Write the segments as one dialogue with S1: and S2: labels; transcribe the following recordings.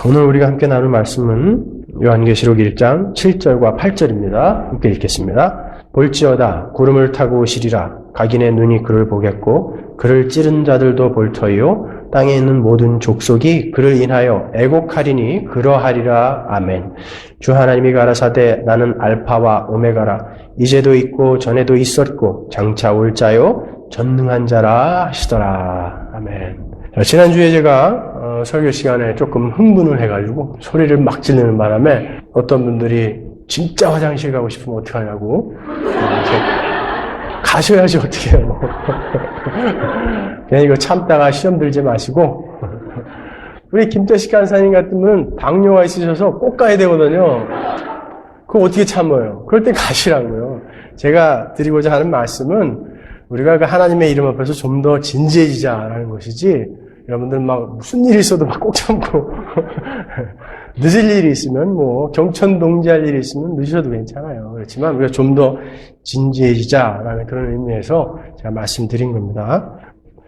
S1: 오늘 우리가 함께 나눌 말씀은 요한계시록 1장 7절과 8절입니다. 함께 읽겠습니다. 볼지어다 구름을 타고 오시리라. 각인의 눈이 그를 보겠고 그를 찌른 자들도 볼 터이요 땅에 있는 모든 족속이 그를 인하여 애곡하리니 그러하리라. 아멘. 주 하나님이 가라사대 나는 알파와 오메가라. 이제도 있고 전에도 있었고 장차 올 자요 전능한 자라 하시더라. 아멘. 지난주에 제가 설교 시간에 조금 흥분을 해가지고 소리를 막 지르는 바람에 어떤 분들이 진짜 화장실 가고 싶으면 어떡하냐고 가셔야지 어떻게 해요. 그냥 이거 참다가 시험 들지 마시고 우리 김태식 간사님 같은 분은 당뇨가 있으셔서 꼭 가야 되거든요. 그거 어떻게 참아요? 그럴 땐 가시라고요. 제가 드리고자 하는 말씀은 우리가 그 하나님의 이름 앞에서 좀 더 진지해지자라는 것이지 여러분들 막 무슨 일이 있어도 막 꼭 참고 늦을 일이 있으면 뭐 경천 동지할 일이 있으면 늦으셔도 괜찮아요. 그렇지만 우리가 좀 더 진지해지자라는 그런 의미에서 제가 말씀드린 겁니다.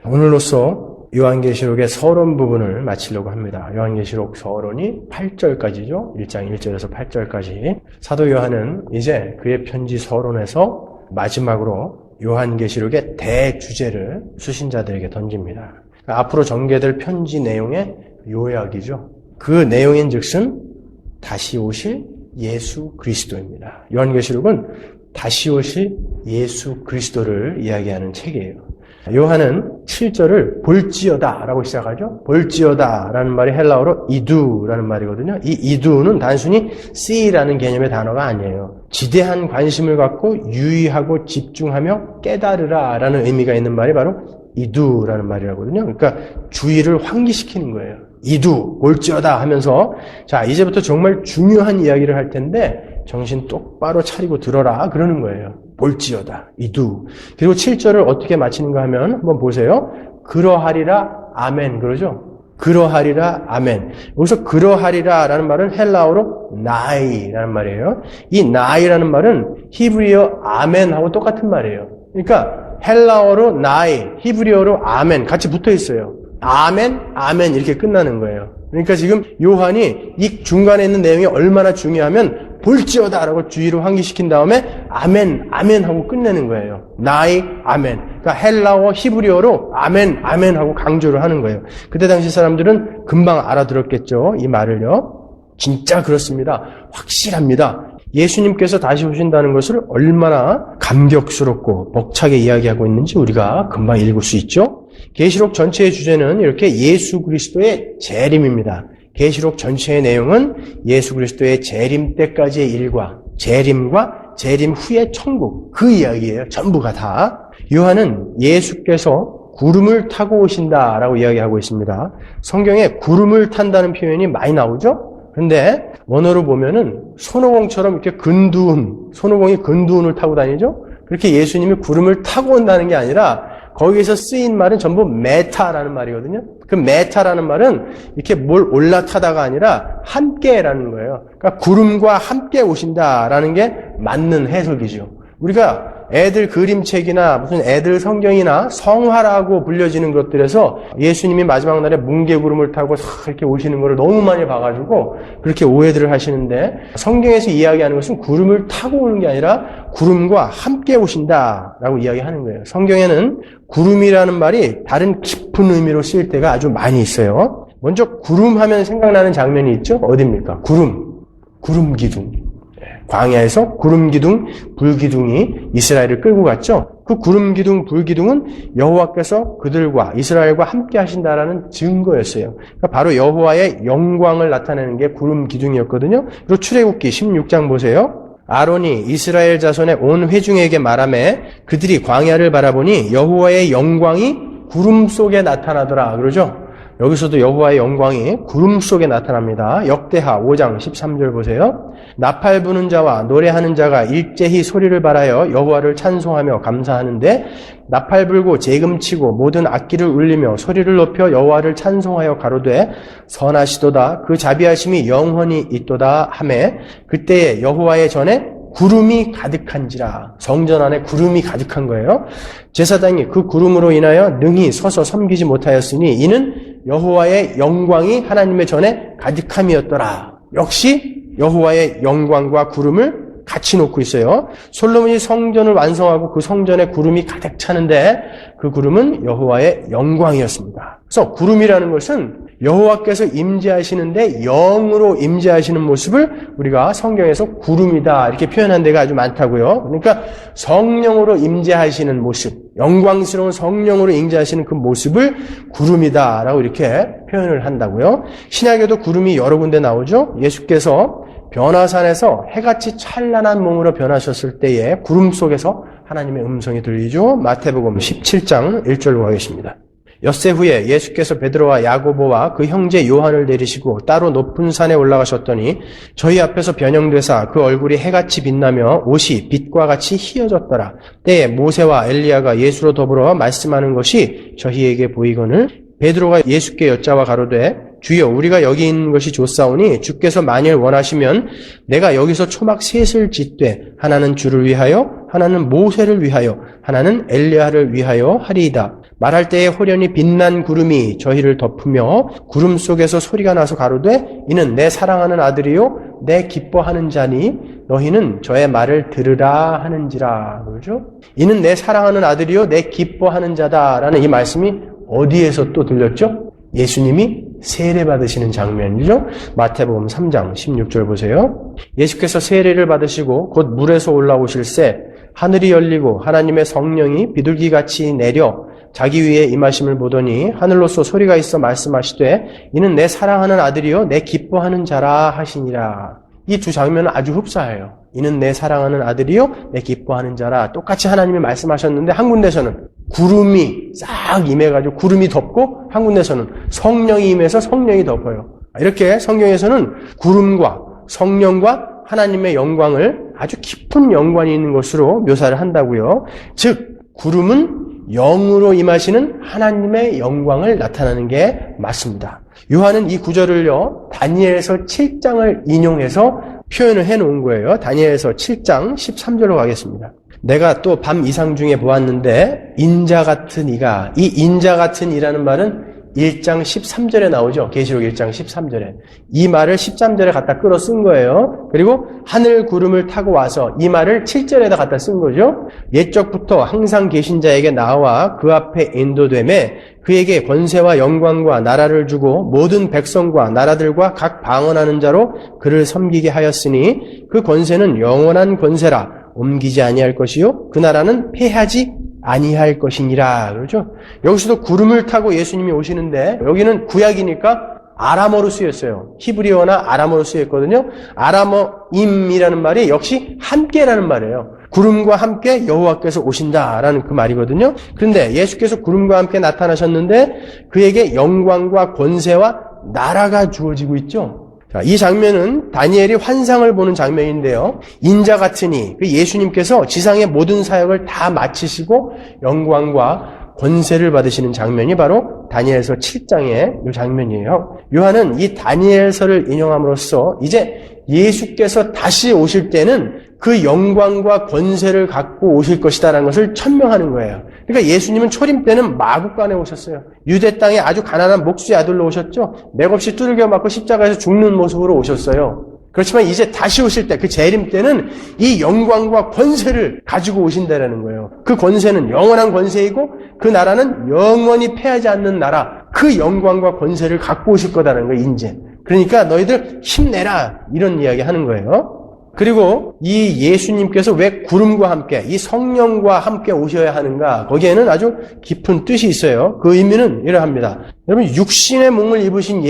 S1: 오늘로써 요한계시록의 서론 부분을 마치려고 합니다. 요한계시록 서론이 8절까지죠. 1장 1절에서 8절까지. 사도 요한은 이제 그의 편지 서론에서 마지막으로 요한계시록의 대주제를 수신자들에게 던집니다. 앞으로 전개될 편지 내용의 요약이죠. 그 내용인 즉슨 다시 오실 예수 그리스도입니다. 요한계시록은 다시 오실 예수 그리스도를 이야기하는 책이에요. 요한은 7절을 볼지어다 라고 시작하죠. 볼지어다 라는 말이 헬라어로 이두라는 말이거든요. 이 이두는 단순히 see라는 개념의 단어가 아니에요. 지대한 관심을 갖고 유의하고 집중하며 깨달으라 라는 의미가 있는 말이 바로 이두라는 말이라거든요. 그러니까 주의를 환기시키는 거예요. 이두, 볼지어다 하면서 자 이제부터 정말 중요한 이야기를 할 텐데 정신 똑바로 차리고 들어라 그러는 거예요. 볼지어다, 이두. 그리고 7절을 어떻게 마치는가 하면 한번 보세요. 그러하리라, 아멘 그러죠. 그러하리라, 아멘. 여기서 그러하리라 라는 말은 헬라어로 나이라는 말이에요. 이 나이라는 말은 히브리어 아멘하고 똑같은 말이에요. 그러니까 헬라어로 나이, 히브리어로 아멘 같이 붙어 있어요. 아멘, 아멘 이렇게 끝나는 거예요. 그러니까 지금 요한이 이 중간에 있는 내용이 얼마나 중요하면 볼지어다라고 주의를 환기시킨 다음에 아멘, 아멘 하고 끝내는 거예요. 나이, 아멘. 그러니까 헬라어, 히브리어로 아멘, 아멘 하고 강조를 하는 거예요. 그때 당시 사람들은 금방 알아들었겠죠. 이 말을요. 진짜 그렇습니다. 확실합니다. 예수님께서 다시 오신다는 것을 얼마나 감격스럽고 벅차게 이야기하고 있는지 우리가 금방 읽을 수 있죠. 계시록 전체의 주제는 이렇게 예수 그리스도의 재림입니다. 계시록 전체의 내용은 예수 그리스도의 재림 때까지의 일과 재림과 재림 후의 천국 그 이야기예요. 전부가 다. 요한은 예수께서 구름을 타고 오신다라고 이야기하고 있습니다. 성경에 구름을 탄다는 표현이 많이 나오죠. 근데 원어로 보면은 손오공처럼 이렇게 손오공이 근두운을 타고 다니죠. 그렇게 예수님이 구름을 타고 온다는 게 아니라 거기에서 쓰인 말은 전부 메타라는 말이거든요. 그 메타라는 말은 이렇게 뭘 올라타다가 아니라 함께라는 거예요. 그러니까 구름과 함께 오신다라는 게 맞는 해석이죠. 우리가 애들 그림책이나 무슨 애들 성경이나 성화라고 불려지는 것들에서 예수님이 마지막 날에 뭉게구름을 타고 이렇게 오시는 걸 너무 많이 봐가지고 그렇게 오해들을 하시는데 성경에서 이야기하는 것은 구름을 타고 오는 게 아니라 구름과 함께 오신다라고 이야기하는 거예요. 성경에는 구름이라는 말이 다른 깊은 의미로 쓰일 때가 아주 많이 있어요. 먼저 구름 하면 생각나는 장면이 있죠. 어디입니까? 구름 기둥. 광야에서 구름기둥, 불기둥이 이스라엘을 끌고 갔죠. 그 구름기둥, 불기둥은 여호와께서 그들과 이스라엘과 함께 하신다라는 증거였어요. 그러니까 바로 여호와의 영광을 나타내는 게 구름기둥이었거든요. 그리고 출애굽기 16장 보세요. 아론이 이스라엘 자손의 온 회중에게 말하매 그들이 광야를 바라보니 여호와의 영광이 구름 속에 나타나더라. 그러죠? 여기서도 여호와의 영광이 구름 속에 나타납니다. 역대하 5장 13절 보세요. 나팔 부는 자와 노래하는 자가 일제히 소리를 발하여 여호와를 찬송하며 감사하는데 나팔 불고 재금치고 모든 악기를 울리며 소리를 높여 여호와를 찬송하여 가로되 선하시도다 그 자비하심이 영원히 있도다 하매 그때에 여호와의 전에 구름이 가득한지라. 성전 안에 구름이 가득한 거예요. 제사장이 그 구름으로 인하여 능히 서서 섬기지 못하였으니 이는 여호와의 영광이 하나님의 전에 가득함이었더라. 역시 여호와의 영광과 구름을 같이 놓고 있어요. 솔로몬이 성전을 완성하고 그 성전에 구름이 가득 차는데 그 구름은 여호와의 영광이었습니다. 그래서 구름이라는 것은 여호와께서 임재하시는데 영으로 임재하시는 모습을 우리가 성경에서 구름이다 이렇게 표현한 데가 아주 많다고요. 그러니까 성령으로 임재하시는 모습, 영광스러운 성령으로 임재하시는 그 모습을 구름이다라고 이렇게 표현을 한다고요. 신약에도 구름이 여러 군데 나오죠. 예수께서 변화산에서 해같이 찬란한 몸으로 변하셨을 때에 구름 속에서 하나님의 음성이 들리죠. 마태복음 17장 1절로 가겠습니다. 엿새 후에 예수께서 베드로와 야고보와 그 형제 요한을 내리시고 따로 높은 산에 올라가셨더니 저희 앞에서 변형되사 그 얼굴이 해같이 빛나며 옷이 빛과 같이 희어졌더라. 때에 모세와 엘리야가 예수로 더불어 말씀하는 것이 저희에게 보이거늘 베드로가 예수께 여짜와 가로되 주여 우리가 여기 있는 것이 좋사오니 주께서 만일 원하시면 내가 여기서 초막 셋을 짓되 하나는 주를 위하여 하나는 모세를 위하여 하나는 엘리야를 위하여 하리이다. 말할 때에 호련히 빛난 구름이 저희를 덮으며 구름 속에서 소리가 나서 가로되 이는 내 사랑하는 아들이요 내 기뻐하는 자니 너희는 저의 말을 들으라 하는지라. 그렇죠? 이는 내 사랑하는 아들이요 내 기뻐하는 자다라는 이 말씀이 어디에서 또 들렸죠? 예수님이 세례받으시는 장면이죠. 마태복음 3장 16절 보세요. 예수께서 세례를 받으시고 곧 물에서 올라오실새 하늘이 열리고 하나님의 성령이 비둘기같이 내려 자기 위에 임하심을 보더니 하늘로서 소리가 있어 말씀하시되 이는 내 사랑하는 아들이요 내 기뻐하는 자라 하시니라. 이 두 장면은 아주 흡사해요. 이는 내 사랑하는 아들이요 내 기뻐하는 자라. 똑같이 하나님이 말씀하셨는데 한 군데서는 구름이 싹 임해가지고 구름이 덮고 한 군데서는 성령이 임해서 성령이 덮어요. 이렇게 성경에서는 구름과 성령과 하나님의 영광을 아주 깊은 연관이 있는 것으로 묘사를 한다고요. 즉 구름은 영으로 임하시는 하나님의 영광을 나타나는 게 맞습니다. 요한은 이 구절을요 다니엘서 7장을 인용해서 표현을 해놓은 거예요. 다니엘서 7장 13절로 가겠습니다. 내가 또 밤 이상 중에 보았는데 인자 같은 이가, 이 인자 같은 이라는 말은 1장 13절에 나오죠. 계시록 1장 13절에. 이 말을 13절에 갖다 끌어 쓴 거예요. 그리고 하늘 구름을 타고 와서 이 말을 7절에다 갖다 쓴 거죠. 옛적부터 항상 계신 자에게 나와 그 앞에 인도되매 그에게 권세와 영광과 나라를 주고 모든 백성과 나라들과 각 방언하는 자로 그를 섬기게 하였으니 그 권세는 영원한 권세라 옮기지 아니할 것이요 그 나라는 패하지 아니할 것이니라. 그렇죠? 여기서도 구름을 타고 예수님이 오시는데 여기는 구약이니까 아람어로 쓰였어요. 히브리어나 아람어로 쓰였거든요. 아람어임이라는 말이 역시 함께라는 말이에요. 구름과 함께 여호와께서 오신다라는 그 말이거든요. 그런데 예수께서 구름과 함께 나타나셨는데 그에게 영광과 권세와 나라가 주어지고 있죠. 자, 이 장면은 다니엘이 환상을 보는 장면인데요. 인자 같으니 그 예수님께서 지상의 모든 사역을 다 마치시고 영광과 권세를 받으시는 장면이 바로 다니엘서 7장의 이 장면이에요. 요한은 이 다니엘서를 인용함으로써 이제 예수께서 다시 오실 때는 그 영광과 권세를 갖고 오실 것이다라는 것을 천명하는 거예요. 그러니까 예수님은 초림 때는 마국간에 오셨어요. 유대 땅에 아주 가난한 목수의 아들로 오셨죠. 맥없이 두들겨 맞고 십자가에서 죽는 모습으로 오셨어요. 그렇지만 이제 다시 오실 때, 그 재림 때는 이 영광과 권세를 가지고 오신다라는 거예요. 그 권세는 영원한 권세이고 그 나라는 영원히 패하지 않는 나라, 그 영광과 권세를 갖고 오실 거다라는 거예요, 이제. 그러니까 너희들 힘내라, 이런 이야기 하는 거예요. 그리고 이 예수님께서 왜 구름과 함께, 이 성령과 함께 오셔야 하는가? 거기에는 아주 깊은 뜻이 있어요. 그 의미는 이러합니다. 여러분, 육신의 몸을 입으신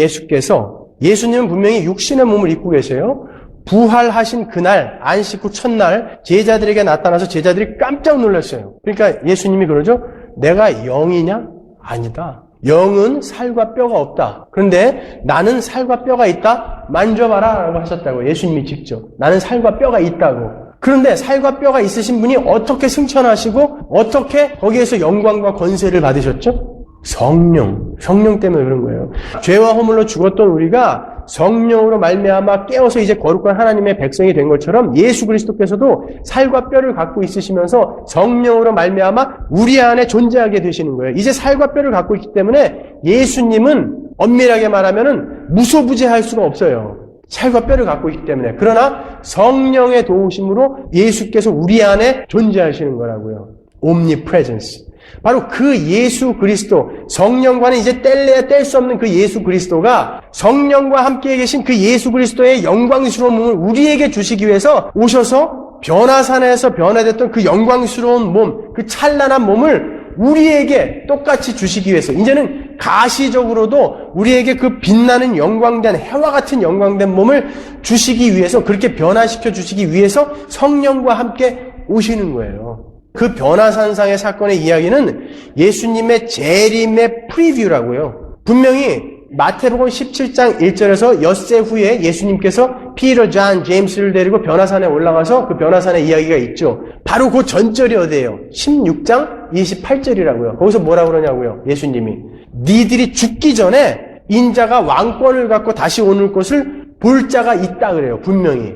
S1: 예수님은 분명히 육신의 몸을 입고 계세요. 부활하신 그날, 안식 후 첫날 제자들에게 나타나서 제자들이 깜짝 놀랐어요. 그러니까 예수님이 그러죠. 내가 영이냐? 아니다. 영은 살과 뼈가 없다. 그런데 나는 살과 뼈가 있다. 만져봐라 라고 하셨다고. 예수님이 직접. 나는 살과 뼈가 있다고. 그런데 살과 뼈가 있으신 분이 어떻게 승천하시고 어떻게 거기에서 영광과 권세를 받으셨죠? 성령 때문에 그런 거예요. 죄와 허물로 죽었던 우리가 성령으로 말미암아 깨어서 이제 거룩한 하나님의 백성이 된 것처럼 예수 그리스도께서도 살과 뼈를 갖고 있으시면서 성령으로 말미암아 우리 안에 존재하게 되시는 거예요. 이제 살과 뼈를 갖고 있기 때문에 예수님은 엄밀하게 말하면은 무소부재할 수가 없어요. 살과 뼈를 갖고 있기 때문에. 그러나 성령의 도우심으로 예수께서 우리 안에 존재하시는 거라고요. omnipresence. 바로 그 예수 그리스도, 성령과는 이제 뗄래야 뗄 수 없는 그 예수 그리스도가 성령과 함께 계신 그 예수 그리스도의 영광스러운 몸을 우리에게 주시기 위해서 오셔서 변화산에서 변화됐던 그 영광스러운 몸, 그 찬란한 몸을 우리에게 똑같이 주시기 위해서 이제는 가시적으로도 우리에게 그 빛나는 영광된 해와 같은 영광된 몸을 주시기 위해서, 그렇게 변화시켜 주시기 위해서 성령과 함께 오시는 거예요. 그 변화산상의 사건의 이야기는 예수님의 재림의 프리뷰라고요. 분명히 마태복음 17장 1절에서 엿새 후에 예수님께서 피터, 존, 제임스를 데리고 변화산에 올라가서 그 변화산의 이야기가 있죠. 바로 그 전절이 어디예요? 16장 28절이라고요. 거기서 뭐라고 그러냐고요? 예수님이 니들이 죽기 전에 인자가 왕권을 갖고 다시 오는 것을 볼 자가 있다 그래요. 분명히.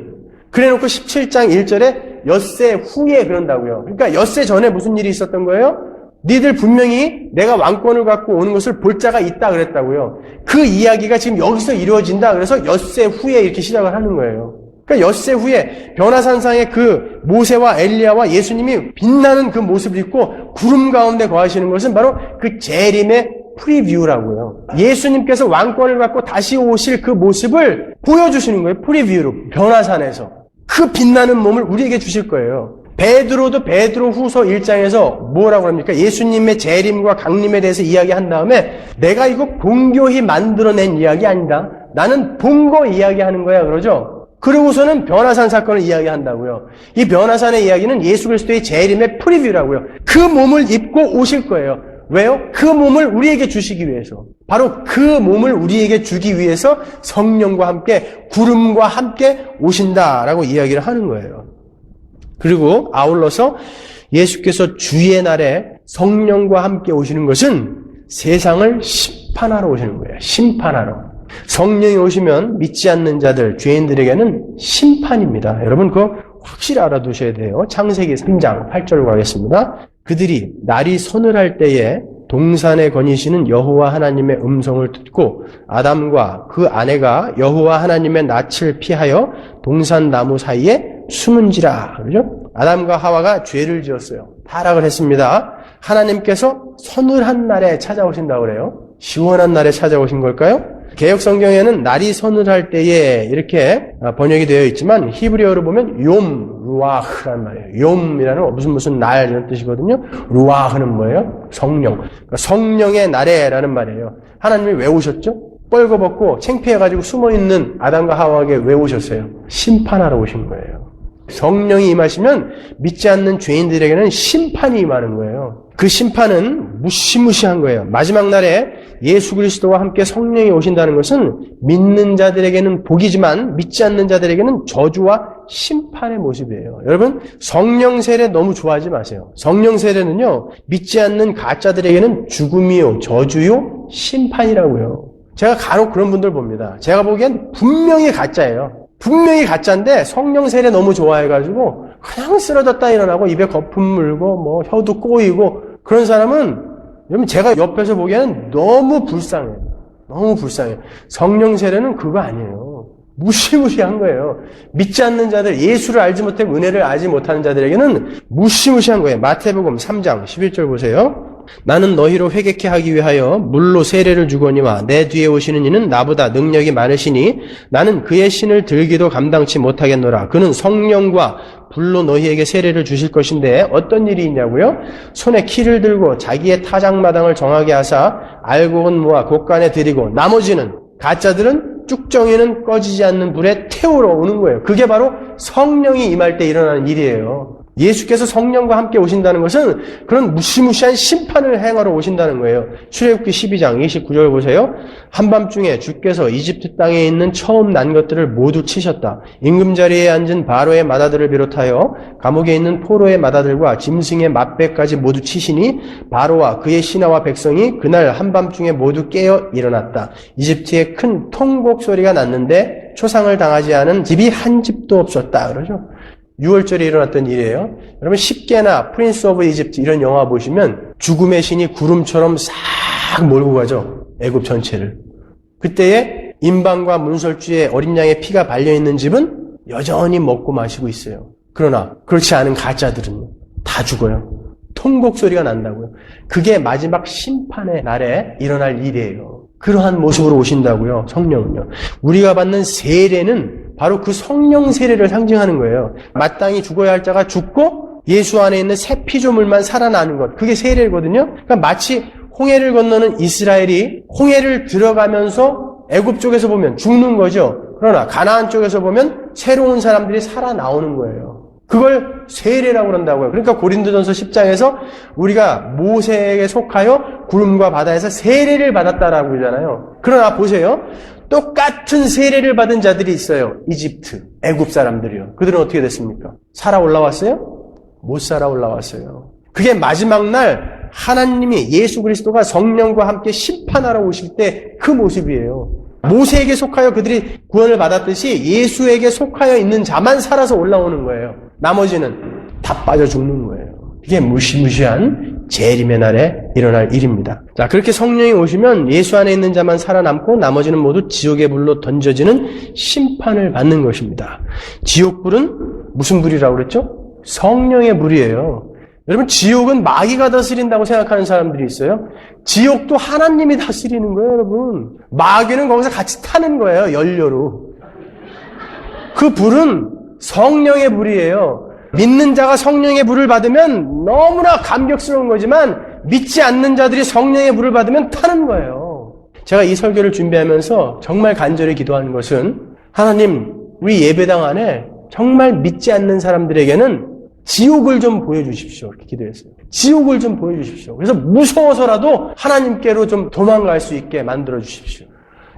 S1: 그래놓고 17장 1절에 엿새 후에 그런다고요. 그러니까 엿새 전에 무슨 일이 있었던 거예요? 니들 분명히 내가 왕권을 갖고 오는 것을 볼 자가 있다 그랬다고요. 그 이야기가 지금 여기서 이루어진다. 그래서 엿새 후에 이렇게 시작을 하는 거예요. 그러니까 엿새 후에 변화산상의 그 모세와 엘리야와 예수님이 빛나는 그 모습을 입고 구름 가운데 거하시는 것은 바로 그 재림의 프리뷰라고요. 예수님께서 왕권을 갖고 다시 오실 그 모습을 보여주시는 거예요. 프리뷰로. 변화산에서. 그 빛나는 몸을 우리에게 주실 거예요. 베드로도 베드로 후서 1장에서 뭐라고 합니까? 예수님의 재림과 강림에 대해서 이야기한 다음에 내가 이거 공교히 만들어낸 이야기 아니다. 나는 본 거 이야기하는 거야. 그러죠? 그러고서는 변화산 사건을 이야기한다고요. 이 변화산의 이야기는 예수 그리스도의 재림의 프리뷰라고요. 그 몸을 입고 오실 거예요. 왜요? 그 몸을 우리에게 주시기 위해서. 바로 그 몸을 우리에게 주기 위해서 성령과 함께 구름과 함께 오신다라고 이야기를 하는 거예요. 그리고 아울러서 예수께서 주의 날에 성령과 함께 오시는 것은 세상을 심판하러 오시는 거예요. 심판하러. 성령이 오시면 믿지 않는 자들, 죄인들에게는 심판입니다. 여러분 그거 확실히 알아두셔야 돼요. 창세기 3장 8절로 가겠습니다. 그들이 날이 서늘할 때에 동산에 거니시는 여호와 하나님의 음성을 듣고 아담과 그 아내가 여호와 하나님의 낯을 피하여 동산 나무 사이에 숨은지라. 그러죠? 아담과 하와가 죄를 지었어요. 타락을 했습니다. 하나님께서 서늘한 날에 찾아오신다고 그래요. 시원한 날에 찾아오신 걸까요? 개역 성경에는 날이 서늘할 때에 이렇게 번역이 되어 있지만 히브리어로 보면 욤, 루아흐란 말이에요. 욤이라는 무슨 날 이런 뜻이거든요. 루아흐는 뭐예요? 성령. 그러니까 성령의 날에라는 말이에요. 하나님이 왜 오셨죠? 뻘거벗고 창피해가지고 숨어있는 아담과 하와에게 왜 오셨어요? 심판하러 오신 거예요. 성령이 임하시면 믿지 않는 죄인들에게는 심판이 임하는 거예요. 그 심판은 무시무시한 거예요. 마지막 날에 예수 그리스도와 함께 성령이 오신다는 것은 믿는 자들에게는 복이지만 믿지 않는 자들에게는 저주와 심판의 모습이에요. 여러분 성령 세례 너무 좋아하지 마세요. 성령 세례는요 믿지 않는 가짜들에게는 죽음이요 저주요 심판이라고요. 제가 간혹 그런 분들 봅니다. 제가 보기엔 분명히 가짜예요. 분명히 가짜인데 성령 세례 너무 좋아해가지고 그냥 쓰러졌다 일어나고 입에 거품 물고 뭐 혀도 꼬이고 그런 사람은 여러분 제가 옆에서 보기에는 너무 불쌍해요. 너무 불쌍해요. 성령 세례는 그거 아니에요. 무시무시한 거예요. 믿지 않는 자들, 예수를 알지 못하고 은혜를 알지 못하는 자들에게는 무시무시한 거예요. 마태복음 3장 11절 보세요. 나는 너희로 회개케 하기 위하여 물로 세례를 주거니와 내 뒤에 오시는 이는 나보다 능력이 많으시니 나는 그의 신을 들기도 감당치 못하겠노라. 그는 성령과 불로 너희에게 세례를 주실 것인데 어떤 일이 있냐고요? 손에 키를 들고 자기의 타작마당을 정하게 하사 알곡은 모아 곳간에 들이고 나머지는 가짜들은 쭉정이는 꺼지지 않는 불에 태우러 오는 거예요. 그게 바로 성령이 임할 때 일어나는 일이에요. 예수께서 성령과 함께 오신다는 것은 그런 무시무시한 심판을 행하러 오신다는 거예요. 출애굽기 12장 29절 보세요. 한밤중에 주께서 이집트 땅에 있는 처음 난 것들을 모두 치셨다. 임금자리에 앉은 바로의 마다들을 비롯하여 감옥에 있는 포로의 마다들과 짐승의 맏배까지 모두 치시니 바로와 그의 신하와 백성이 그날 한밤중에 모두 깨어 일어났다. 이집트에 큰 통곡 소리가 났는데 초상을 당하지 않은 집이 한 집도 없었다. 그러죠. 6월절에 일어났던 일이에요. 여러분 10개나 프린스 오브 이집트 이런 영화 보시면 죽음의 신이 구름처럼 싹 몰고 가죠. 애굽 전체를. 그때에 임방과 문설주에 어린 양의 피가 발려있는 집은 여전히 먹고 마시고 있어요. 그러나 그렇지 않은 가짜들은 다 죽어요. 통곡 소리가 난다고요. 그게 마지막 심판의 날에 일어날 일이에요. 그러한 모습으로 오신다고요. 성령은요. 우리가 받는 세례는 바로 그 성령 세례를 상징하는 거예요. 마땅히 죽어야 할 자가 죽고 예수 안에 있는 새 피조물만 살아나는 것. 그게 세례거든요. 그러니까 마치 홍해를 건너는 이스라엘이 홍해를 들어가면서 애굽 쪽에서 보면 죽는 거죠. 그러나 가나안 쪽에서 보면 새로운 사람들이 살아나오는 거예요. 그걸 세례라고 그런다고요. 그러니까 고린도전서 10장에서 우리가 모세에게 속하여 구름과 바다에서 세례를 받았다라고 그러잖아요. 그러나 보세요. 똑같은 세례를 받은 자들이 있어요. 이집트, 애굽 사람들이요. 그들은 어떻게 됐습니까? 살아 올라왔어요? 못 살아 올라왔어요. 그게 마지막 날 하나님이 예수 그리스도가 성령과 함께 심판하러 오실 때 그 모습이에요. 모세에게 속하여 그들이 구원을 받았듯이 예수에게 속하여 있는 자만 살아서 올라오는 거예요. 나머지는 다 빠져 죽는 거예요. 이게 무시무시한 재림의 날에 일어날 일입니다. 자, 그렇게 성령이 오시면 예수 안에 있는 자만 살아남고 나머지는 모두 지옥의 불로 던져지는 심판을 받는 것입니다. 지옥불은 무슨 불이라고 그랬죠? 성령의 불이에요. 여러분, 지옥은 마귀가 다스린다고 생각하는 사람들이 있어요. 지옥도 하나님이 다스리는 거예요, 여러분. 마귀는 거기서 같이 타는 거예요, 연료로. 그 불은 성령의 불이에요. 믿는 자가 성령의 불을 받으면 너무나 감격스러운 거지만 믿지 않는 자들이 성령의 불을 받으면 타는 거예요. 제가 이 설교를 준비하면서 정말 간절히 기도하는 것은 하나님, 우리 예배당 안에 정말 믿지 않는 사람들에게는 지옥을 좀 보여주십시오. 이렇게 기도했어요. 지옥을 좀 보여주십시오. 그래서 무서워서라도 하나님께로 좀 도망갈 수 있게 만들어 주십시오.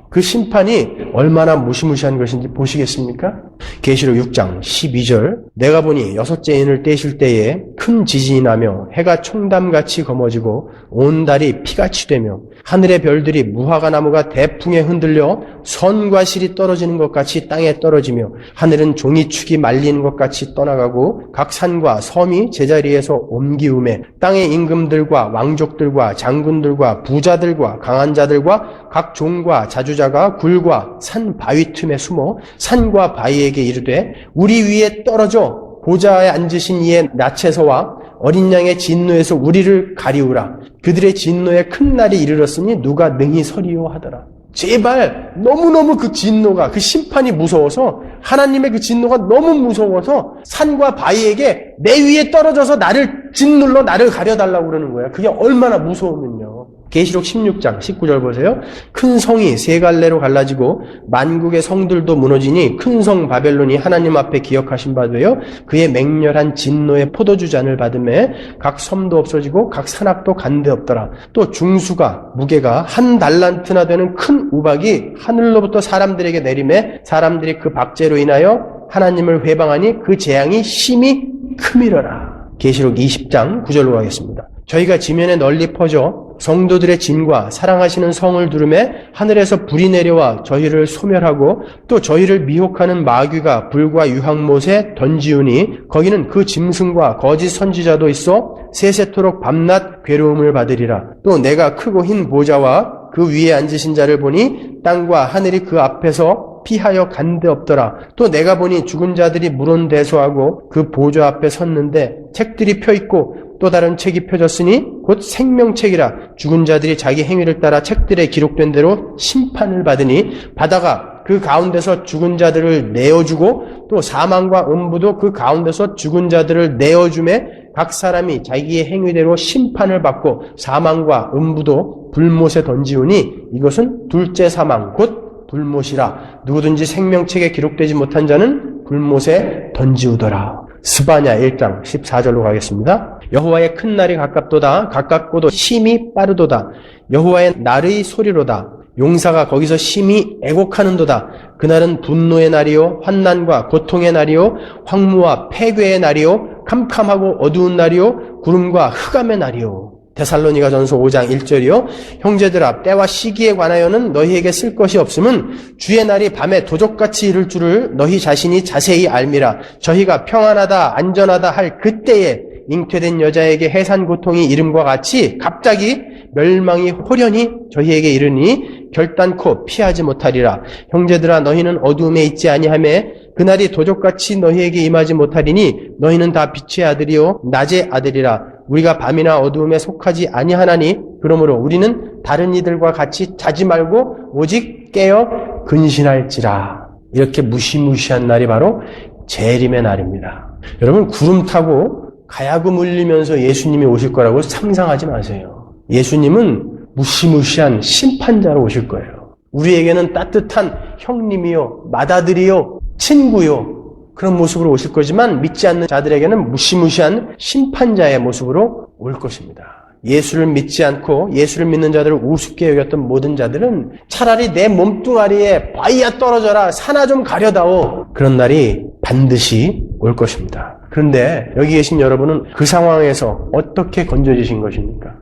S1: 그 심판이 얼마나 무시무시한 것인지 보시겠습니까? 계시록 6장 12절 내가 보니 여섯째 인을 떼실 때에 큰 지진이 나며 해가 총담같이 검어지고 온 달이 피같이 되며 하늘의 별들이 무화과 나무가 대풍에 흔들려 선과 실이 떨어지는 것 같이 땅에 떨어지며 하늘은 종이축이 말리는 것 같이 떠나가고 각 산과 섬이 제자리에서 옮기우매 땅의 임금들과 왕족들과 장군들과 부자들과 강한 자들과 각 종과 자주자가 굴과 산 바위 틈에 숨어 산과 바위에게 이르되 우리 위에 떨어져 보좌에 앉으신 이의 낯에서와 어린 양의 진노에서 우리를 가리우라. 그들의 진노에 큰 날이 이르렀으니 누가 능히 서리요 하더라. 제발 너무너무 그 진노가 그 심판이 무서워서 하나님의 그 진노가 너무 무서워서 산과 바위에게 내 위에 떨어져서 나를 짓눌러 나를 가려달라고 그러는 거야. 그게 얼마나 무서우면요. 계시록 16장 19절 보세요. 큰 성이 세 갈래로 갈라지고 만국의 성들도 무너지니 큰 성 바벨론이 하나님 앞에 기억하신 바 되어 그의 맹렬한 진노의 포도주 잔을 받음에 각 섬도 없어지고 각 산악도 간데 없더라. 또 중수가 무게가 한 달란트나 되는 큰 우박이 하늘로부터 사람들에게 내림에 사람들이 그 박제로 인하여 하나님을 회방하니 그 재앙이 심히 크미러라. 계시록 20장 9절로 가겠습니다. 저희가 지면에 널리 퍼져 성도들의 진과 사랑하시는 성을 두르매 하늘에서 불이 내려와 저희를 소멸하고 또 저희를 미혹하는 마귀가 불과 유황못에 던지우니 거기는 그 짐승과 거짓 선지자도 있어 세세토록 밤낮 괴로움을 받으리라. 또 내가 크고 흰 보좌와 그 위에 앉으신 자를 보니 땅과 하늘이 그 앞에서 피하여 간데 없더라. 또 내가 보니 죽은 자들이 물온대소하고 그 보좌 앞에 섰는데 책들이 펴있고 또 다른 책이 펴졌으니 곧 생명책이라. 죽은 자들이 자기 행위를 따라 책들에 기록된 대로 심판을 받으니 바다가 그 가운데서 죽은 자들을 내어주고 또 사망과 음부도 그 가운데서 죽은 자들을 내어주매 각 사람이 자기의 행위대로 심판을 받고 사망과 음부도 불못에 던지우니 이것은 둘째 사망 곧 불못이라. 누구든지 생명책에 기록되지 못한 자는 불못에 던지우더라. 스바냐 1장 14절로 가겠습니다. 여호와의 큰 날이 가깝도다. 가깝고도 심히 빠르도다. 여호와의 날의 소리로다. 용사가 거기서 심히 애곡하는도다. 그날은 분노의 날이요 환난과 고통의 날이요 황무와 폐괴의 날이요 캄캄하고 어두운 날이요 구름과 흑암의 날이요. 데살로니가전서 5장 1절이요 형제들아 때와 시기에 관하여는 너희에게 쓸 것이 없음은 주의 날이 밤에 도적같이 이를 줄을 너희 자신이 자세히 알미라. 저희가 평안하다 안전하다 할 그때에 잉태된 여자에게 해산 고통이 이름과 같이 갑자기 멸망이 호련히 저희에게 이르니 결단코 피하지 못하리라. 형제들아 너희는 어두움에 있지 아니하매 그날이 도적같이 너희에게 임하지 못하리니 너희는 다 빛의 아들이요 낮의 아들이라. 우리가 밤이나 어두움에 속하지 아니하나니 그러므로 우리는 다른 이들과 같이 자지 말고 오직 깨어 근신할지라. 이렇게 무시무시한 날이 바로 재림의 날입니다. 여러분 구름 타고 가야금 울리면서 예수님이 오실 거라고 상상하지 마세요. 예수님은 무시무시한 심판자로 오실 거예요. 우리에게는 따뜻한 형님이요, 맏아들이요, 친구요, 그런 모습으로 오실 거지만 믿지 않는 자들에게는 무시무시한 심판자의 모습으로 올 것입니다. 예수를 믿지 않고 예수를 믿는 자들을 우습게 여겼던 모든 자들은 차라리 내 몸뚱아리에 바위야 떨어져라, 사나 좀 가려다오, 그런 날이 반드시 올 것입니다. 그런데 여기 계신 여러분은 그 상황에서 어떻게 건져지신 것입니까?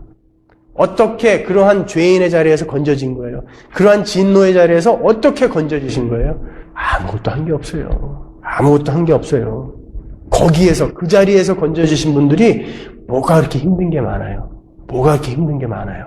S1: 어떻게 그러한 죄인의 자리에서 건져진 거예요? 그러한 진노의 자리에서 어떻게 건져지신 거예요? 아무것도 한 게 없어요. 아무것도 한 게 없어요. 거기에서 그 자리에서 건져지신 분들이 뭐가 그렇게 힘든 게 많아요? 뭐가 그렇게 힘든 게 많아요?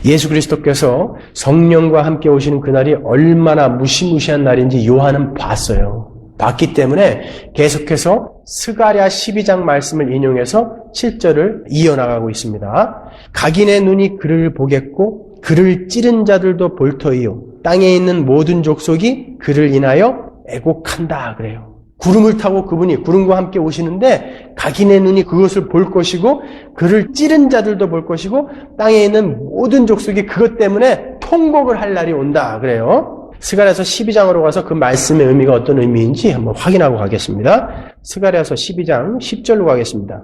S1: 예수 그리스도께서 성령과 함께 오시는 그날이 얼마나 무시무시한 날인지 요한은 봤어요. 봤기 때문에 계속해서 스가랴 12장 말씀을 인용해서 7절을 이어나가고 있습니다. 각인의 눈이 그를 보겠고 그를 찌른 자들도 볼 터이요 땅에 있는 모든 족속이 그를 인하여 애곡한다 그래요. 구름을 타고 그분이 구름과 함께 오시는데 각인의 눈이 그것을 볼 것이고 그를 찌른 자들도 볼 것이고 땅에 있는 모든 족속이 그것 때문에 통곡을 할 날이 온다 그래요. 스가랴서 12장으로 가서 그 말씀의 의미가 어떤 의미인지 한번 확인하고 가겠습니다. 스가랴서 12장 10절로 가겠습니다.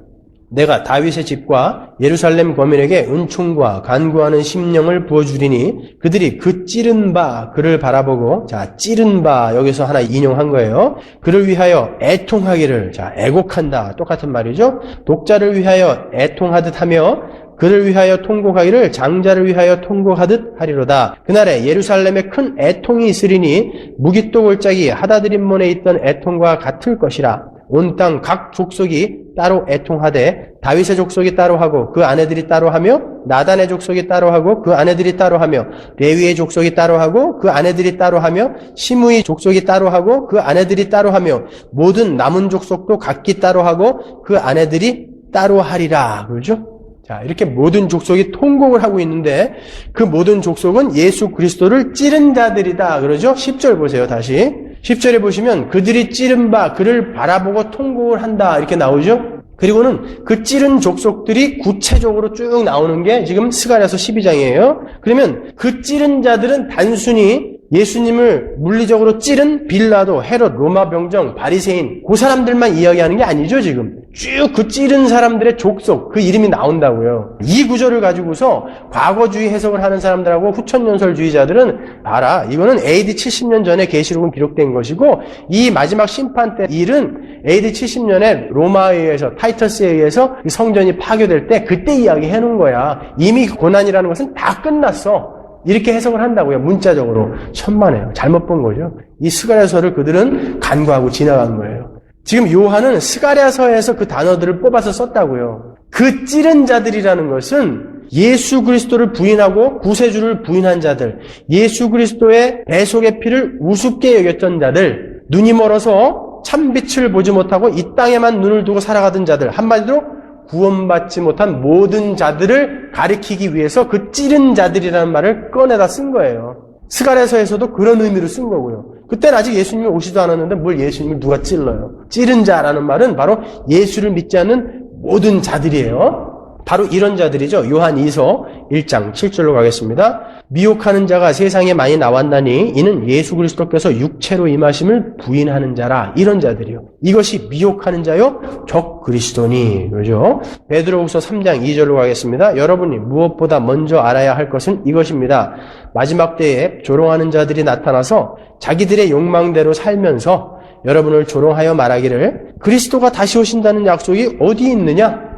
S1: 내가 다윗의 집과 예루살렘 거민에게 은총과 간구하는 심령을 부어주리니 그들이 그 찌른 바 그를 바라보고, 자, 찌른 바 여기서 하나 인용한 거예요. 그를 위하여 애통하기를, 자, 애곡한다, 똑같은 말이죠. 독자를 위하여 애통하듯 하며 그를 위하여 통곡하기를 장자를 위하여 통곡하듯 하리로다. 그날에 예루살렘에 큰 애통이 있으리니 무기또 골짜기 하다드림몬에 있던 애통과 같을 것이라. 온 땅 각 족속이 따로 애통하되 다윗의 족속이 따로 하고 그 아내들이 따로 하며 나단의 족속이 따로 하고 그 아내들이 따로 하며 레위의 족속이 따로 하고 그 아내들이 따로 하며 시므이 족속이 따로 하고 그 아내들이 따로 하며 모든 남은 족속도 각기 따로 하고 그 아내들이 따로 하리라. 그러죠? 자, 이렇게 모든 족속이 통곡을 하고 있는데 그 모든 족속은 예수 그리스도를 찌른 자들이다. 그러죠? 10절 보세요. 다시 10절에 보시면 그들이 찌른 바 그를 바라보고 통곡을 한다 이렇게 나오죠? 그리고는 그 찌른 족속들이 구체적으로 쭉 나오는 게 지금 스가랴서 12장이에요. 그러면 그 찌른 자들은 단순히 예수님을 물리적으로 찌른 빌라도, 헤롯, 로마 병정, 바리새인 그 사람들만 이야기하는 게 아니죠. 지금 쭉 그 찌른 사람들의 족속, 그 이름이 나온다고요. 이 구절을 가지고서 과거주의 해석을 하는 사람들하고 후천연설주의자들은 봐라, 이거는 AD 70년 전에 계시록은 기록된 것이고 이 마지막 심판 때 일은 AD 70년에 로마에 의해서, 타이터스에 의해서 성전이 파괴될 때 그때 이야기해 놓은 거야. 이미 고난이라는 것은 다 끝났어. 이렇게 해석을 한다고요. 문자적으로. 천만에요. 잘못 본 거죠. 이 스가랴서를 그들은 간과하고 지나간 거예요. 지금 요한은 스가랴서에서 그 단어들을 뽑아서 썼다고요. 그 찌른 자들이라는 것은 예수 그리스도를 부인하고 구세주를 부인한 자들, 예수 그리스도의 배속의 피를 우습게 여겼던 자들, 눈이 멀어서 참빛을 보지 못하고 이 땅에만 눈을 두고 살아가던 자들, 한마디로 구원받지 못한 모든 자들을 가리키기 위해서 그 찌른 자들이라는 말을 꺼내다 쓴 거예요. 스가랴서에서도 그런 의미로 쓴 거고요. 그때는 아직 예수님이 오시도 않았는데 뭘 예수님을 누가 찔러요. 찌른 자라는 말은 바로 예수를 믿지 않는 모든 자들이에요. 바로 이런 자들이죠. 요한 2서 1장 7절로 가겠습니다. 미혹하는 자가 세상에 많이 나왔나니 이는 예수 그리스도께서 육체로 임하심을 부인하는 자라. 이런 자들이요. 이것이 미혹하는 자요 적 그리스도니. 그죠? 베드로후서 3장 2절로 가겠습니다. 여러분이 무엇보다 먼저 알아야 할 것은 이것입니다. 마지막 때에 조롱하는 자들이 나타나서 자기들의 욕망대로 살면서 여러분을 조롱하여 말하기를 그리스도가 다시 오신다는 약속이 어디 있느냐?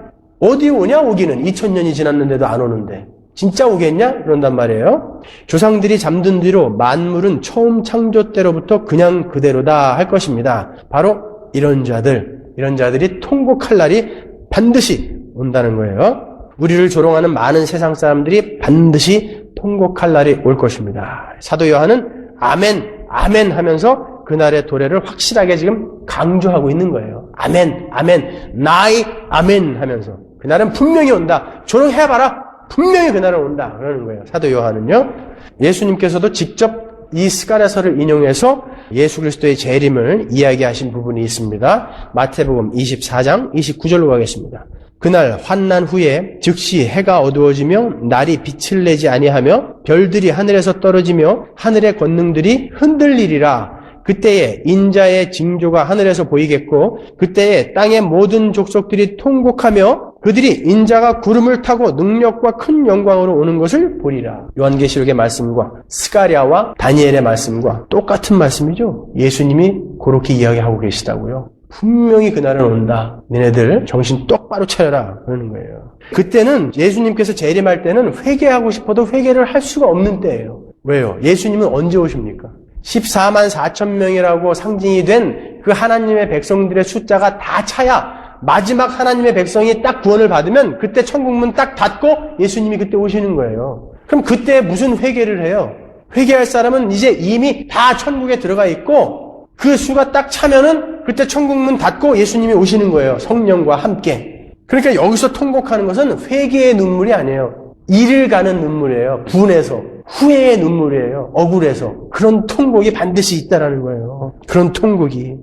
S1: 어디 오냐 오기는 2000년이 지났는데도 안 오는데 진짜 오겠냐? 그런단 말이에요. 조상들이 잠든 뒤로 만물은 처음 창조 때로부터 그냥 그대로다 할 것입니다. 바로 이런 자들이 통곡할 날이 반드시 온다는 거예요. 우리를 조롱하는 많은 세상 사람들이 반드시 통곡할 날이 올 것입니다. 사도 요한은 아멘, 아멘 하면서 그날의 도래를 확실하게 지금 강조하고 있는 거예요. 아멘, 아멘, 나이 아멘 하면서 그날은 분명히 온다. 조롱해봐라. 분명히 그날은 온다. 그러는 거예요. 사도 요한은요. 예수님께서도 직접 이 스가랴서를 인용해서 예수 그리스도의 재림을 이야기하신 부분이 있습니다. 마태복음 24장 29절로 가겠습니다. 그날 환난 후에 즉시 해가 어두워지며 날이 빛을 내지 아니하며 별들이 하늘에서 떨어지며 하늘의 권능들이 흔들리리라. 그때에 인자의 징조가 하늘에서 보이겠고 그때에 땅의 모든 족속들이 통곡하며 그들이 인자가 구름을 타고 능력과 큰 영광으로 오는 것을 보리라. 요한계시록의 말씀과 스가랴와 다니엘의 말씀과 똑같은 말씀이죠. 예수님이 그렇게 이야기하고 계시다고요. 분명히 그날은 온다. 너네들 정신 똑바로 차려라. 그러는 거예요. 그때는 예수님께서 재림할 때는 회개하고 싶어도 회개를 할 수가 없는 때예요. 왜요? 예수님은 언제 오십니까? 14만 4천 명이라고 상징이 된 그 하나님의 백성들의 숫자가 다 차야 마지막 하나님의 백성이 딱 구원을 받으면 그때 천국문 딱 닫고 예수님이 그때 오시는 거예요. 그럼 그때 무슨 회개를 해요? 회개할 사람은 이제 이미 다 천국에 들어가 있고 그 수가 딱 차면은 그때 천국문 닫고 예수님이 오시는 거예요. 성령과 함께. 그러니까 여기서 통곡하는 것은 회개의 눈물이 아니에요. 이를 가는 눈물이에요. 분해서. 후회의 눈물이에요. 억울해서. 그런 통곡이 반드시 있다라는 거예요. 그런 통곡이.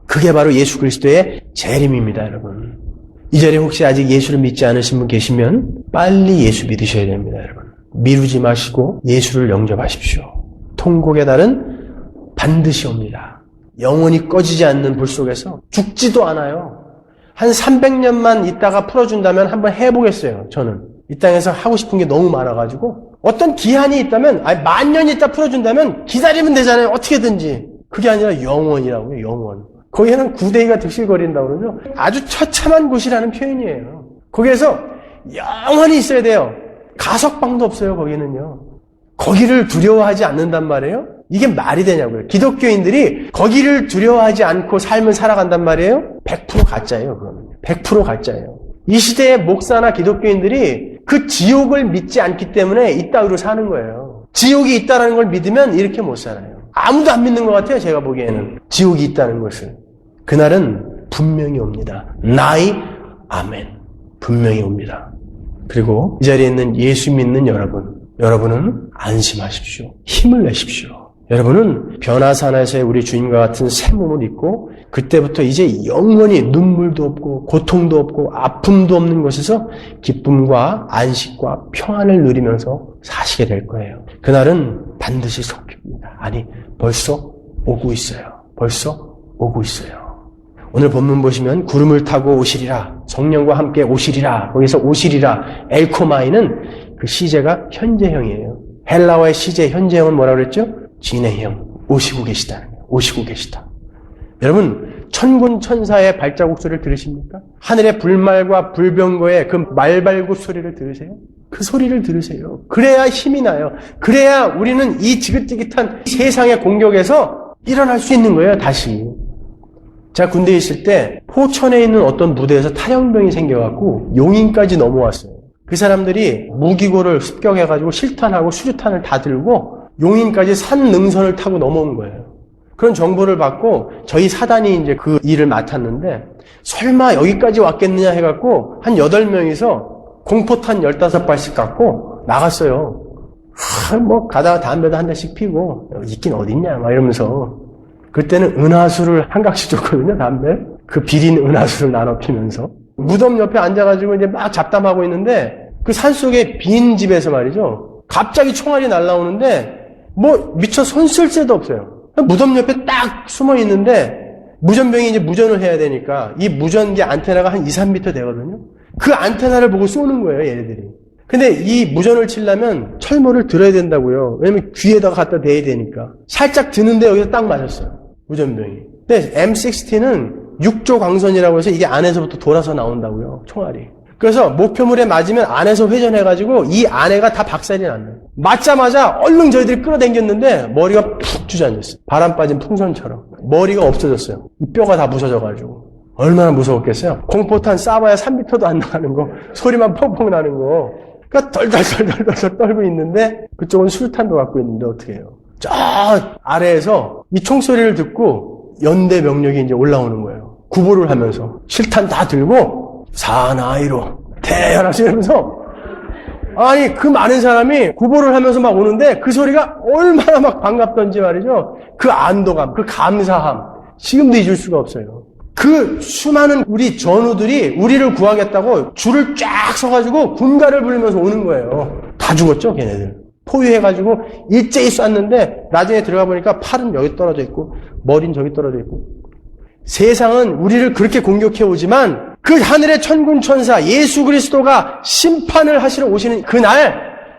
S1: 그게 바로 예수 그리스도의 재림입니다, 여러분. 이 자리에 혹시 아직 예수를 믿지 않으신 분 계시면 빨리 예수 믿으셔야 됩니다, 여러분. 미루지 마시고 예수를 영접하십시오. 통곡의 날은 반드시 옵니다. 영원히 꺼지지 않는 불 속에서 죽지도 않아요. 한 300년만 있다가 풀어준다면 한번 해보겠어요, 저는. 이 땅에서 하고 싶은 게 너무 많아가지고 어떤 기한이 있다면, 아니 10,000년 있다 풀어준다면 기다리면 되잖아요. 어떻게든지. 그게 아니라 영원이라고요. 영원. 거기에는 구데기가 득실거린다고 그러죠. 아주 처참한 곳이라는 표현이에요. 거기에서 영원히 있어야 돼요. 가석방도 없어요. 거기는요. 거기를 두려워하지 않는단 말이에요. 이게 말이 되냐고요. 기독교인들이 거기를 두려워하지 않고 삶을 살아간단 말이에요. 100% 가짜예요. 그러면 100% 가짜예요. 이 시대의 목사나 기독교인들이 그 지옥을 믿지 않기 때문에 이따위로 사는 거예요. 지옥이 있다는 걸 믿으면 이렇게 못 살아요. 아무도 안 믿는 것 같아요. 제가 보기에는. 지옥이 있다는 것을. 그날은 분명히 옵니다. 나이 아멘. 분명히 옵니다. 그리고 이 자리에 있는 예수 믿는 여러분은 안심하십시오. 힘을 내십시오. 여러분은 변화산에서의 우리 주님과 같은 새 몸을 입고 그때부터 이제 영원히 눈물도 없고 고통도 없고 아픔도 없는 곳에서 기쁨과 안식과 평안을 누리면서 사시게 될 거예요. 그날은 반드시 속입니다. 아니, 벌써 오고 있어요. 벌써 오고 있어요. 오늘 본문 보시면 구름을 타고 오시리라, 성령과 함께 오시리라, 거기서 오시리라, 엘코마이는 그 시제가 현재형이에요. 헬라어의 시제 현재형은 뭐라고 그랬죠? 진행형. 오시고 계시다는 거예요. 오시고 계시다. 여러분, 천군 천사의 발자국 소리를 들으십니까? 하늘의 불말과 불병거의 그 말발굽 소리를 들으세요? 그 소리를 들으세요. 그래야 힘이 나요. 그래야 우리는 이 지긋지긋한 세상의 공격에서 일어날 수 있는 거예요, 다시. 제가 군대에 있을 때 포천에 있는 어떤 부대에서 탈영병이 생겨갖고 용인까지 넘어왔어요. 그 사람들이 무기고를 습격해가지고 실탄하고 수류탄을 다 들고 용인까지 산 능선을 타고 넘어온 거예요. 그런 정보를 받고 저희 사단이 이제 그 일을 맡았는데 설마 여기까지 왔겠느냐 해갖고 한 8명이서 공포탄 15발씩 갖고 나갔어요. 뭐 가다가 담배도 한 대씩 피고 있긴 어딨냐 막 이러면서 그때는 은하수를 한 각씩 줬거든요, 담배. 그 비린 은하수를 나눠 피면서 무덤 옆에 앉아가지고 이제 막 잡담하고 있는데 그 산속에 빈 집에서 말이죠. 갑자기 총알이 날라오는데 뭐 미처 손 쓸 새도 없어요. 무덤 옆에 딱 숨어 있는데 무전병이 이제 무전을 해야 되니까 이 무전기 안테나가 한 2, 3m 되거든요. 그 안테나를 보고 쏘는 거예요, 얘네들이. 근데 이 무전을 치려면 철모를 들어야 된다고요. 왜냐면 귀에다가 갖다 대야 되니까. 살짝 드는데 여기서 딱 맞았어요, 무전병이. 근데 M60는 6조 광선이라고 해서 이게 안에서부터 돌아서 나온다고요, 총알이. 그래서 목표물에 맞으면 안에서 회전해가지고 이 안에가 다 박살이 났네요. 맞자마자 얼른 저희들이 끌어당겼는데 머리가 푹 주저앉았어요. 바람 빠진 풍선처럼. 머리가 없어졌어요. 이 뼈가 다 부서져가지고. 얼마나 무서웠겠어요? 공포탄 쏴봐야 3m도 안 나가는 거, 소리만 펑펑 나는 거. 그러니까 덜덜덜덜덜 떨고 있는데 그쪽은 수류탄도 갖고 있는데 어떻게 해요? 저 아래에서 이 총소리를 듣고 연대 병력이 이제 올라오는 거예요. 구보를 하면서 실탄 다 들고 사나이로 대열하시 이러면서 아니 그 많은 사람이 구보를 하면서 막 오는데 그 소리가 얼마나 막 반갑던지 말이죠. 그 안도감, 그 감사함 지금도 잊을 수가 없어요. 그 수많은 우리 전우들이 우리를 구하겠다고 줄을 쫙 서가지고 군가를 부르면서 오는 거예요. 다 죽었죠, 걔네들. 포위해가지고 일제히 쐈는데 나중에 들어가 보니까 팔은 여기 떨어져 있고 머리는 저기 떨어져 있고. 세상은 우리를 그렇게 공격해 오지만 그 하늘의 천군 천사 예수 그리스도가 심판을 하시러 오시는 그날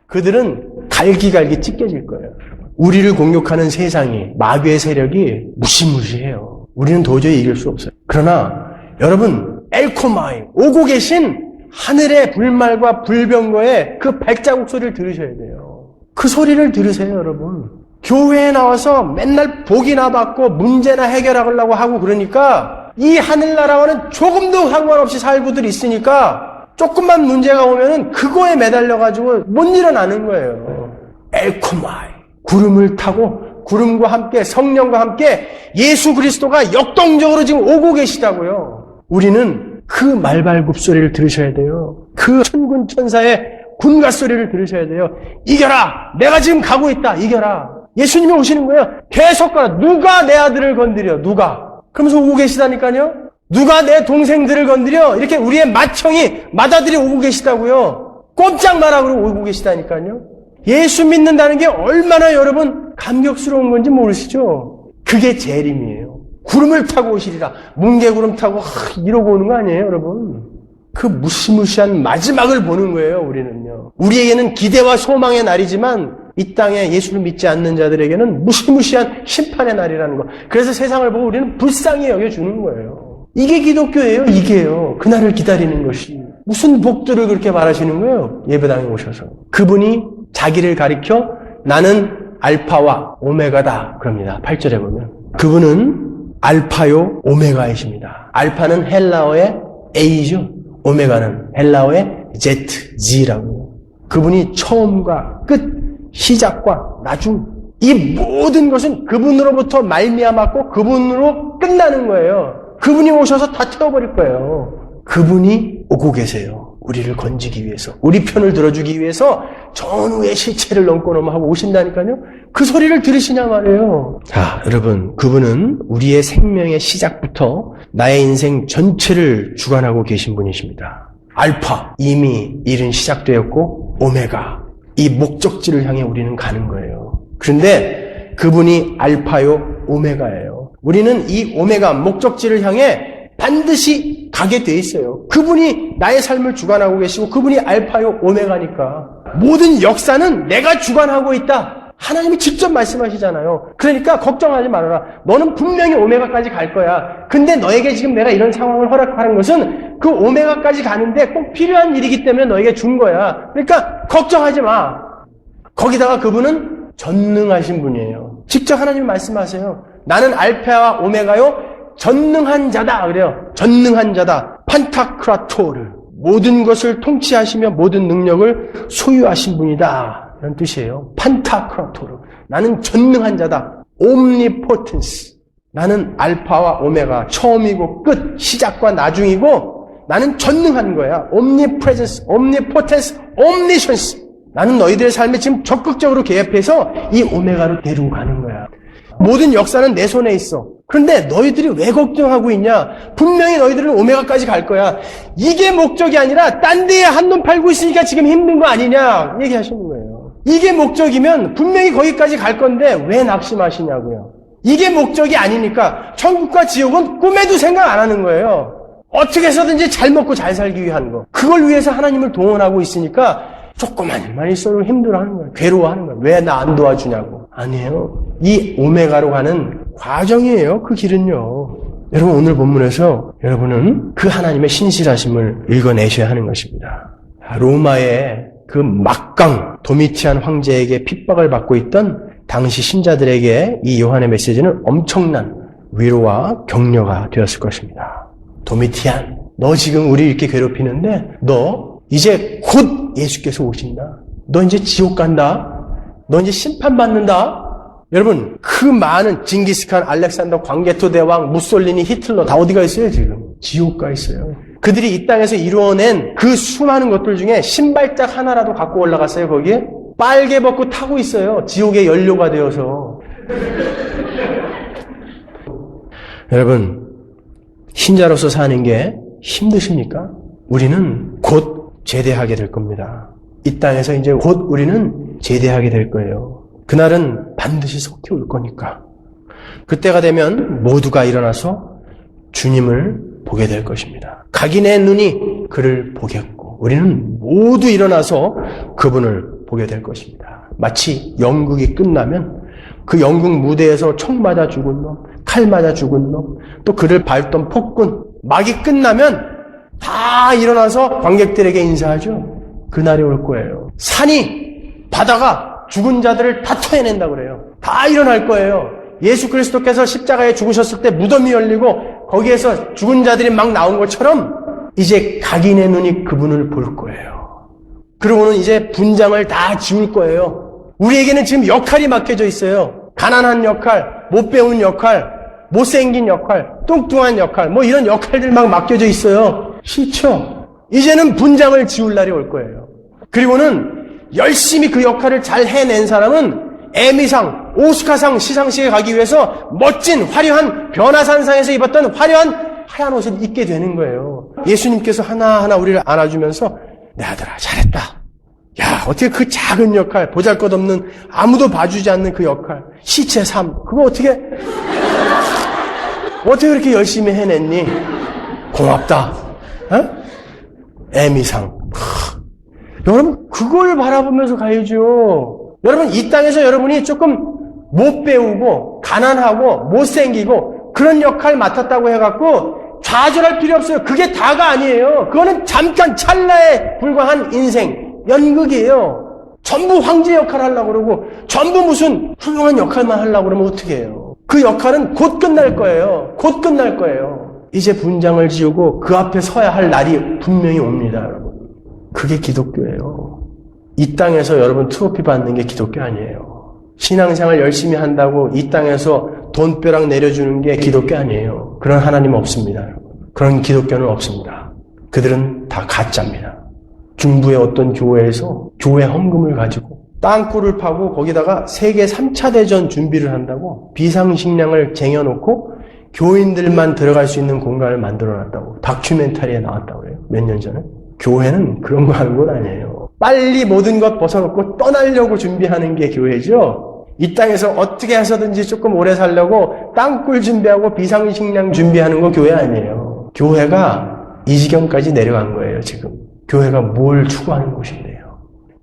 S1: 그들은 갈기갈기 찢겨질 거예요. 우리를 공격하는 세상이 마귀의 세력이 무시무시해요. 우리는 도저히 이길 수 없어요. 그러나 여러분 엘코마이 오고 계신 하늘의 불말과 불병거의 그 발자국 소리를 들으셔야 돼요. 그 소리를 들으세요, 여러분. 교회에 나와서 맨날 복이나 받고 문제나 해결하려고 하고 그러니까 이 하늘나라와는 조금도 상관없이 살고들 있으니까 조금만 문제가 오면은 그거에 매달려가지고 못 일어나는 거예요. 엘코마이 구름을 타고 구름과 함께 성령과 함께 예수 그리스도가 역동적으로 지금 오고 계시다고요. 우리는 그 말발굽 소리를 들으셔야 돼요. 그 천군 천사의 군가 소리를 들으셔야 돼요. 이겨라! 내가 지금 가고 있다. 이겨라! 예수님이 오시는 거예요. 계속 가라. 누가 내 아들을 건드려? 누가? 그러면서 오고 계시다니까요. 누가 내 동생들을 건드려? 이렇게 우리의 맏형이 맏아들이 오고 계시다고요. 꼼짝 마라 그러고 오고 계시다니까요. 예수 믿는다는 게 얼마나 여러분 감격스러운 건지 모르시죠? 그게 재림이에요. 구름을 타고 오시리라. 뭉게구름 타고 이러고 오는 거 아니에요, 여러분? 그 무시무시한 마지막을 보는 거예요, 우리는요. 우리에게는 기대와 소망의 날이지만 이 땅에 예수를 믿지 않는 자들에게는 무시무시한 심판의 날이라는 거. 그래서 세상을 보고 우리는 불쌍히 여겨주는 거예요. 이게 기독교예요, 이게요. 그날을 기다리는 것이. 무슨 복들을 그렇게 말하시는 거예요? 예배당에 오셔서. 그분이 자기를 가리켜 나는 알파와 오메가다 그럽니다. 8절에 보면. 그분은 알파요 오메가이십니다. 알파는 헬라어의 A죠. 오메가는 헬라어의 Z, G라고. 그분이 처음과 끝, 시작과 나중. 이 모든 것은 그분으로부터 말미암았고 그분으로 끝나는 거예요. 그분이 오셔서 다 태워버릴 거예요. 그분이 오고 계세요. 우리를 건지기 위해서, 우리 편을 들어주기 위해서 전우의 실체를 넘고 넘어하고 오신다니까요. 그 소리를 들으시냐 말이에요. 자, 여러분, 그분은 우리의 생명의 시작부터 나의 인생 전체를 주관하고 계신 분이십니다. 알파, 이미 일은 시작되었고 오메가, 이 목적지를 향해 우리는 가는 거예요. 그런데 그분이 알파요 오메가예요. 우리는 이 오메가 목적지를 향해 반드시 가게 돼 있어요. 그분이 나의 삶을 주관하고 계시고 그분이 알파요 오메가니까 모든 역사는 내가 주관하고 있다. 하나님이 직접 말씀하시잖아요. 그러니까 걱정하지 말아라. 너는 분명히 오메가까지 갈 거야. 근데 너에게 지금 내가 이런 상황을 허락하는 것은 그 오메가까지 가는데 꼭 필요한 일이기 때문에 너에게 준 거야. 그러니까 걱정하지 마. 거기다가 그분은 전능하신 분이에요. 직접 하나님이 말씀하세요. 나는 알파와 오메가요 전능한 자다 그래요. 전능한 자다. 판타크라토르. 모든 것을 통치하시며 모든 능력을 소유하신 분이다. 이런 뜻이에요. 판타크라토르. 나는 전능한 자다. 옴니포텐스. 나는 알파와 오메가, 처음이고 끝, 시작과 나중이고 나는 전능한 거야. 옴니프레젠스, 옴니포텐스, 옴니션스. 나는 너희들의 삶에 지금 적극적으로 개입해서 이 오메가로 데리고 가는 거야. 모든 역사는 내 손에 있어. 그런데 너희들이 왜 걱정하고 있냐? 분명히 너희들은 오메가까지 갈 거야. 이게 목적이 아니라 딴 데에 한눈 팔고 있으니까 지금 힘든 거 아니냐? 얘기하시는 거예요. 이게 목적이면 분명히 거기까지 갈 건데 왜 낙심하시냐고요. 이게 목적이 아니니까 천국과 지옥은 꿈에도 생각 안 하는 거예요. 어떻게 해서든지 잘 먹고 잘 살기 위한 거. 그걸 위해서 하나님을 동원하고 있으니까 조그만 일만 있어도 힘들어하는 거예요. 괴로워하는 거예요. 왜 나 안 도와주냐고. 아니에요. 이 오메가로 가는 과정이에요. 그 길은요. 여러분 오늘 본문에서 여러분은 그 하나님의 신실하심을 읽어내셔야 하는 것입니다. 로마의 그 막강 도미티안 황제에게 핍박을 받고 있던 당시 신자들에게 이 요한의 메시지는 엄청난 위로와 격려가 되었을 것입니다. 도미티안, 너 지금 우리 이렇게 괴롭히는데 너 이제 곧 예수께서 오신다. 너 이제 지옥 간다. 너 이제 심판받는다. 여러분, 그 많은 징기스칸, 알렉산더, 광개토 대왕, 무솔리니, 히틀러 다 어디가 있어요 지금? 지옥 가 있어요. 그들이 이 땅에서 이루어낸 그 수많은 것들 중에 신발짝 하나라도 갖고 올라갔어요 거기에? 빨개 벗고 타고 있어요. 지옥의 연료가 되어서. 여러분, 신자로서 사는 게 힘드십니까? 우리는 곧 제대하게 될 겁니다. 이 땅에서 이제 곧 우리는 제대하게 될 거예요. 그날은 반드시 속히 올 거니까. 그때가 되면 모두가 일어나서 주님을 보게 될 것입니다. 각인의 눈이 그를 보겠고 우리는 모두 일어나서 그분을 보게 될 것입니다. 마치 연극이 끝나면 그 연극 무대에서 총 맞아 죽은 놈, 칼 맞아 죽은 놈, 또 그를 밟던 폭군, 막이 끝나면 다 일어나서 관객들에게 인사하죠. 그날이 올 거예요. 산이, 바다가 죽은 자들을 다 토해낸다고 그래요. 다 일어날 거예요. 예수 그리스도께서 십자가에 죽으셨을 때 무덤이 열리고 거기에서 죽은 자들이 막 나온 것처럼 이제 각인의 눈이 그분을 볼 거예요. 그러고는 이제 분장을 다 지울 거예요. 우리에게는 지금 역할이 맡겨져 있어요. 가난한 역할, 못 배운 역할, 못생긴 역할, 뚱뚱한 역할, 뭐 이런 역할들 막 맡겨져 있어요. 싫죠? 이제는 분장을 지울 날이 올 거예요. 그리고는 열심히 그 역할을 잘 해낸 사람은 에미상, 오스카상 시상식에 가기 위해서 멋진 화려한 변화산상에서 입었던 화려한 하얀 옷을 입게 되는 거예요. 예수님께서 하나하나 우리를 안아주면서 내 아들아 잘했다. 야 어떻게 그 작은 역할, 보잘것없는 아무도 봐주지 않는 그 역할, 시체 삶 그거 어떻게 그렇게 열심히 해냈니? 고맙다. 어? 에미상. 여러분 그걸 바라보면서 가야죠. 여러분 이 땅에서 여러분이 조금 못 배우고 가난하고 못생기고 그런 역할 맡았다고 해갖고 좌절할 필요 없어요. 그게 다가 아니에요. 그거는 잠깐 찰나에 불과한 인생 연극이에요. 전부 황제 역할 하려고 그러고 전부 무슨 훌륭한 역할만 하려고 그러면 어떻게 해요? 그 역할은 곧 끝날 거예요. 곧 끝날 거예요. 이제 분장을 지우고 그 앞에 서야 할 날이 분명히 옵니다. 여러분. 그게 기독교예요. 이 땅에서 여러분 트로피 받는 게 기독교 아니에요. 신앙생활 열심히 한다고 이 땅에서 돈벼락 내려주는 게 기독교 아니에요. 그런 하나님 없습니다. 그런 기독교는 없습니다. 그들은 다 가짜입니다. 중부의 어떤 교회에서 교회 헌금을 가지고 땅굴을 파고 거기다가 세계 3차 대전 준비를 한다고 비상식량을 쟁여놓고 교인들만 들어갈 수 있는 공간을 만들어놨다고 다큐멘터리에 나왔다고 해요. 몇 년 전에. 교회는 그런 거 하는 건 아니에요. 빨리 모든 것 벗어놓고 떠나려고 준비하는 게 교회죠. 이 땅에서 어떻게 해서든지 조금 오래 살려고 땅굴 준비하고 비상식량 준비하는 거 교회 아니에요. 교회가 이 지경까지 내려간 거예요, 지금. 교회가 뭘 추구하는 곳인데요.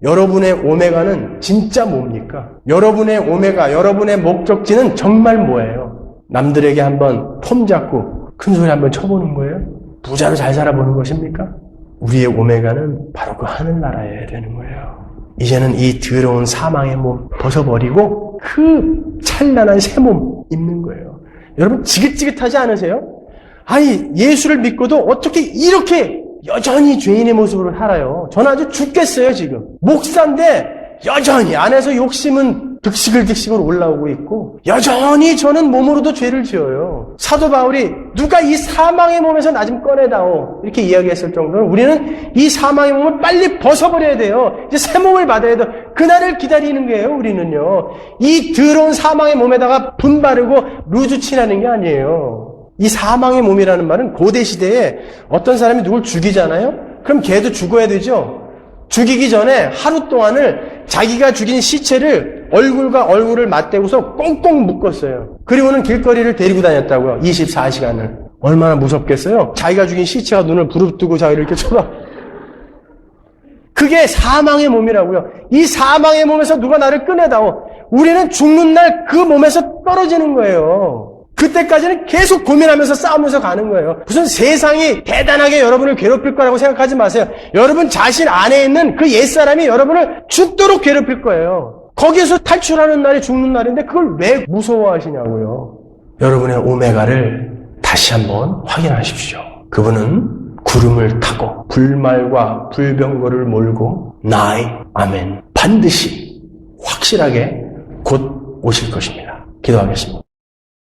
S1: 여러분의 오메가는 진짜 뭡니까? 여러분의 오메가, 여러분의 목적지는 정말 뭐예요? 남들에게 한번 폼 잡고 큰 소리 한번 쳐보는 거예요? 부자로 잘 살아보는 것입니까? 우리의 오메가는 바로 그 하늘나라여야 되는 거예요. 이제는 이 더러운 사망의 몸 벗어버리고 그 찬란한 새 몸 입는 거예요. 여러분 지긋지긋하지 않으세요? 아니 예수를 믿고도 어떻게 이렇게 여전히 죄인의 모습으로 살아요. 저는 아주 죽겠어요 지금. 목사인데 여전히 안에서 욕심은 득식을 올라오고 있고 여전히 저는 몸으로도 죄를 지어요. 사도 바울이 누가 이 사망의 몸에서 나 좀 꺼내다오 이렇게 이야기했을 정도로 우리는 이 사망의 몸을 빨리 벗어버려야 돼요. 이제 새 몸을 받아야 돼요. 그날을 기다리는 거예요. 우리는요. 이 더러운 사망의 몸에다가 분 바르고 루즈 칠하는 게 아니에요. 이 사망의 몸이라는 말은 고대 시대에 어떤 사람이 누굴 죽이잖아요. 그럼 걔도 죽어야 되죠. 죽이기 전에 하루 동안을 자기가 죽인 시체를 얼굴과 얼굴을 맞대고서 꽁꽁 묶었어요. 그리고는 길거리를 데리고 다녔다고요. 24시간을. 얼마나 무섭겠어요? 자기가 죽인 시체가 눈을 부릅뜨고 자기를 이렇게 쳐다. 그게 사망의 몸이라고요. 이 사망의 몸에서 누가 나를 꺼내다오. 우리는 죽는 날 그 몸에서 떨어지는 거예요. 그때까지는 계속 고민하면서 싸우면서 가는 거예요. 무슨 세상이 대단하게 여러분을 괴롭힐 거라고 생각하지 마세요. 여러분 자신 안에 있는 그 옛사람이 여러분을 죽도록 괴롭힐 거예요. 거기에서 탈출하는 날이 죽는 날인데 그걸 왜 무서워하시냐고요. 여러분의 오메가를 다시 한번 확인하십시오. 그분은 구름을 타고 불말과 불병거를 몰고 나의 아멘 반드시 확실하게 곧 오실 것입니다. 기도하겠습니다.